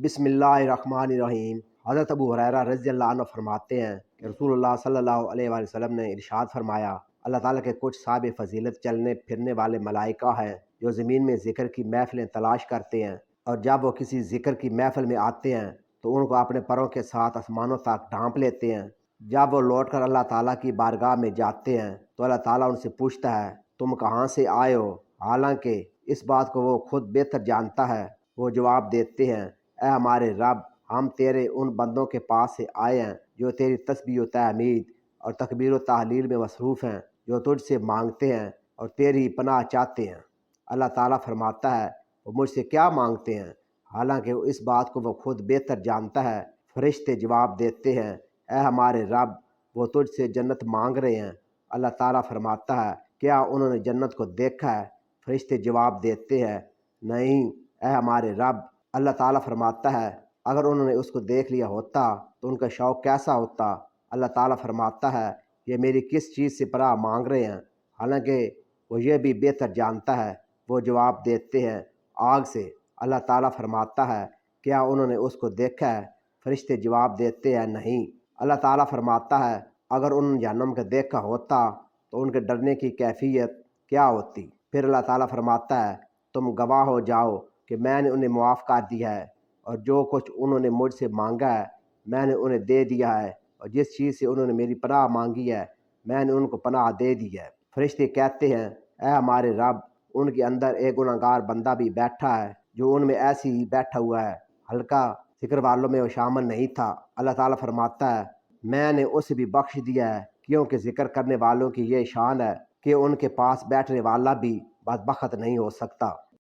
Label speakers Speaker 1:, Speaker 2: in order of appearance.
Speaker 1: بسم اللہ الرحمن الرحیم۔ حضرت ابو ہریرہ رضی اللہ عنہ فرماتے ہیں کہ رسول اللہ صلی اللہ علیہ وآلہ وسلم نے ارشاد فرمایا، اللہ تعالیٰ کے کچھ صاحب فضیلت چلنے پھرنے والے ملائکہ ہیں جو زمین میں ذکر کی محفلیں تلاش کرتے ہیں، اور جب وہ کسی ذکر کی محفل میں آتے ہیں تو ان کو اپنے پروں کے ساتھ آسمانوں تک ڈھانپ لیتے ہیں۔ جب وہ لوٹ کر اللہ تعالیٰ کی بارگاہ میں جاتے ہیں تو اللہ تعالیٰ ان سے پوچھتا ہے، تم کہاں سے آئے ہو؟ حالانکہ اس بات کو وہ خود بہتر جانتا ہے۔ وہ جواب دیتے ہیں، اے ہمارے رب، ہم تیرے ان بندوں کے پاس سے آئے ہیں جو تیری تسبیح و تحمید اور تکبیر و تحلیل میں مصروف ہیں، جو تجھ سے مانگتے ہیں اور تیری پناہ چاہتے ہیں۔ اللہ تعالیٰ فرماتا ہے، وہ مجھ سے کیا مانگتے ہیں؟ حالانکہ اس بات کو وہ خود بہتر جانتا ہے۔ فرشتے جواب دیتے ہیں، اے ہمارے رب، وہ تجھ سے جنت مانگ رہے ہیں۔ اللہ تعالیٰ فرماتا ہے، کیا انہوں نے جنت کو دیکھا ہے؟ فرشتے جواب دیتے ہیں، نہیں اے ہمارے رب۔ اللہ تعالیٰ فرماتا ہے، اگر انہوں نے اس کو دیکھ لیا ہوتا تو ان کا شوق کیسا ہوتا؟ اللہ تعالیٰ فرماتا ہے، یہ میری کس چیز سے پناہ مانگ رہے ہیں؟ حالانکہ وہ یہ بھی بہتر جانتا ہے۔ وہ جواب دیتے ہیں، آگ سے۔ اللہ تعالیٰ فرماتا ہے، کیا انہوں نے اس کو دیکھا ہے؟ فرشتے جواب دیتے ہیں، نہیں۔ اللہ تعالیٰ فرماتا ہے، اگر انہوں نے جہنم کو دیکھا ہوتا تو ان کے ڈرنے کی کیفیت کیا ہوتی؟ پھر اللہ تعالیٰ فرماتا ہے، تم گواہ ہو جاؤ کہ میں نے انہیں معاف کر دیا ہے، اور جو کچھ انہوں نے مجھ سے مانگا ہے میں نے انہیں دے دیا ہے، اور جس چیز سے انہوں نے میری پناہ مانگی ہے میں نے ان کو پناہ دے دی ہے۔ فرشتے کہتے ہیں، اے ہمارے رب، ان کے اندر ایک گنہگار بندہ بھی بیٹھا ہے جو ان میں ایسی ہی بیٹھا ہوا ہے، ہلکا ذکر والوں میں وہ شامل نہیں تھا۔ اللہ تعالیٰ فرماتا ہے، میں نے اسے بھی بخش دیا ہے، کیونکہ ذکر کرنے والوں کی یہ شان ہے کہ ان کے پاس بیٹھنے والا بھی بدبخت نہیں ہو سکتا۔